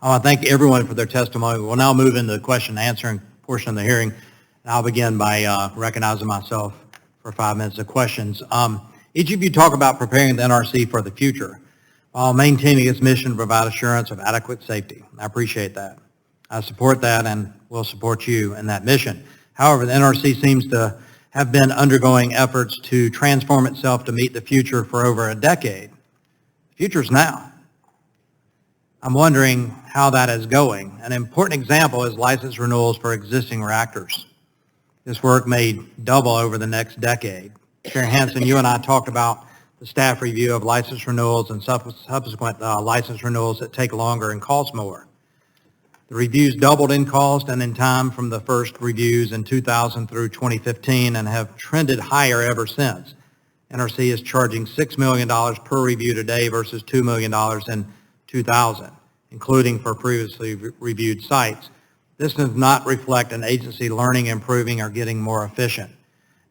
I want to thank everyone for their testimony. We'll now move into the question and answering portion of the hearing. And I'll begin by recognizing myself for 5 minutes of questions. Each of you talk about preparing the NRC for the future while maintaining its mission to provide assurance of adequate safety. I appreciate that. I support that and will support you in that mission. However, the NRC seems to have been undergoing efforts to transform itself to meet the future for over a decade. The future's now. I'm wondering how that is going. An important example is license renewals for existing reactors. This work may double over the next decade. Chair Hansen, you and I talked about the staff review of license renewals and subsequent license renewals that take longer and cost more. The reviews doubled in cost and in time from the first reviews in 2000 through 2015 and have trended higher ever since. NRC is charging $6 million per review today versus $2 million in 2000, including for previously reviewed sites. This does not reflect an agency learning, improving, or getting more efficient.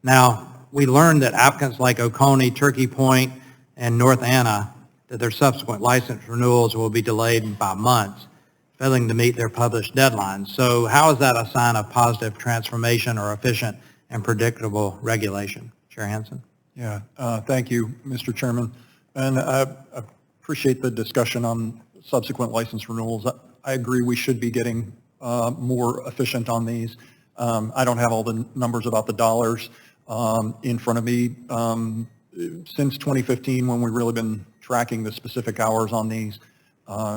Now, we learned that applicants like Oconee, Turkey Point, and North Anna, that their subsequent license renewals will be delayed by months, failing to meet their published deadlines. So how is that a sign of positive transformation or efficient and predictable regulation? Chair Hansen? Yeah, thank you, Mr. Chairman. And I appreciate the discussion on subsequent license renewals. I agree we should be getting more efficient on these. I don't have all the numbers about the dollars in front of me. Since 2015, when we've really been tracking the specific hours on these,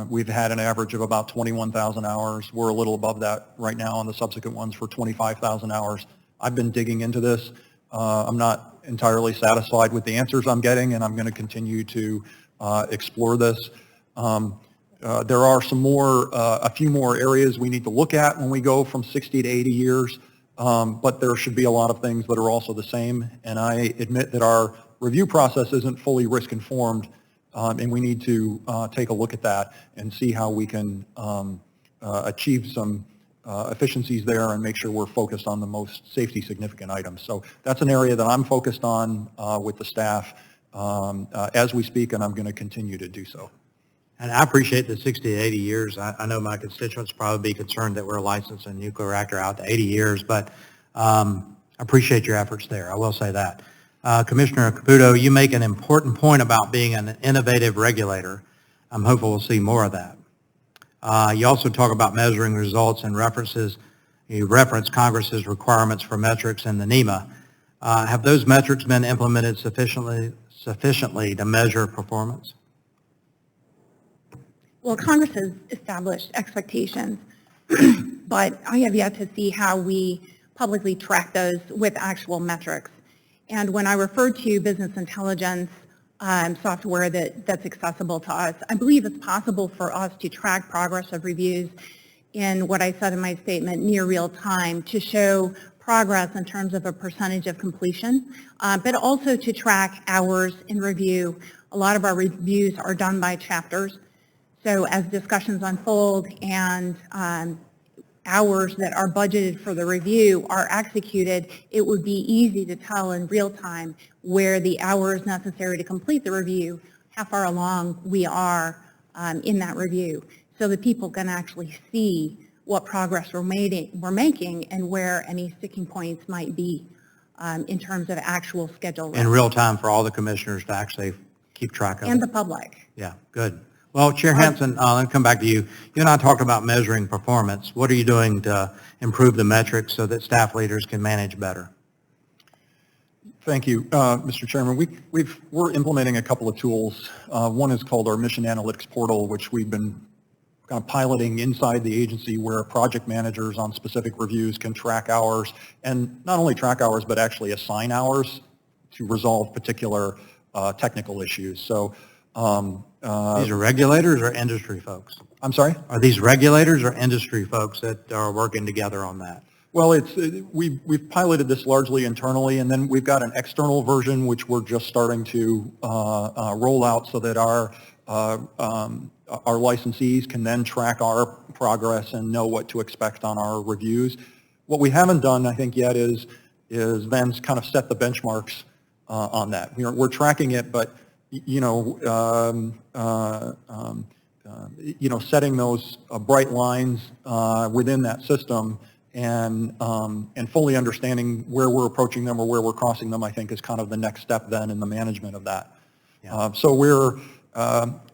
we've had an average of about 21,000 hours. We're a little above that right now on the subsequent ones for 25,000 hours. I've been digging into this. I'm not entirely satisfied with the answers I'm getting, and I'm going to continue to explore this. There are a few more areas we need to look at when we go from 60 to 80 years, but there should be a lot of things that are also the same. And I admit that our review process isn't fully risk-informed, and we need to take a look at that and see how we can achieve some efficiencies there and make sure we're focused on the most safety significant items. So that's an area that I'm focused on with the staff as we speak, and I'm going to continue to do so. And I appreciate the 60 to 80 years. I know my constituents probably be concerned that we're licensing a nuclear reactor out to 80 years, but I appreciate your efforts there. I will say that. Commissioner Caputo, you make an important point about being an innovative regulator. I'm hopeful we'll see more of that. You also talk about measuring results and you reference Congress's requirements for metrics in the NEMA. Have those metrics been implemented sufficiently to measure performance? Well, Congress has established expectations, but I have yet to see how we publicly track those with actual metrics. And when I refer to business intelligence software that's accessible to us, I believe it's possible for us to track progress of reviews in what I said in my statement, near real time, to show progress in terms of a percentage of completion, but also to track hours in review. A lot of our reviews are done by chapters. So as discussions unfold and hours that are budgeted for the review are executed, it would be easy to tell in real time where the hours necessary to complete the review, how far along we are in that review, so that people can actually see what progress we're making and where any sticking points might be in terms of actual schedule. In real time for all the commissioners to actually keep track of it. And the public. Yeah, good. Well, Chair Hansen, let me come back to you. You and I talked about measuring performance. What are you doing to improve the metrics so that staff leaders can manage better? Thank you, Mr. Chairman. We're implementing a couple of tools. One is called our Mission Analytics Portal, which we've been kind of piloting inside the agency, where project managers on specific reviews can track hours, and not only track hours, but actually assign hours to resolve particular technical issues. So these are regulators or industry folks? I'm sorry? Are these regulators or industry folks that are working together on that? Well, we've piloted this largely internally, and then we've got an external version which we're just starting to roll out so that our licensees can then track our progress and know what to expect on our reviews. What we haven't done, I think, yet is then kind of set the benchmarks on that. We're tracking it, but setting those bright lines within that system and fully understanding where we're approaching them or where we're crossing them, I think is kind of the next step then in the management of that. Yeah. So we're,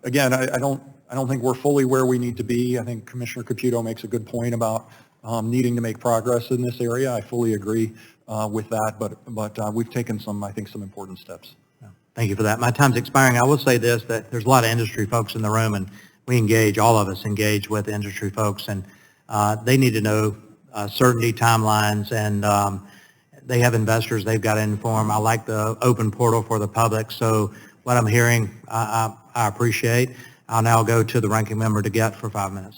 again, I don't think we're fully where we need to be. I think Commissioner Caputo makes a good point about needing to make progress in this area. I fully agree with that, but we've taken some important steps. Thank you for that. My time's expiring. I will say this, that there's a lot of industry folks in the room, and we engage, all of us engage with industry folks, and they need to know certainty, timelines, and they have investors they've got to inform. I like the open portal for the public, so what I'm hearing, I appreciate. I'll now go to the ranking member to get for 5 minutes.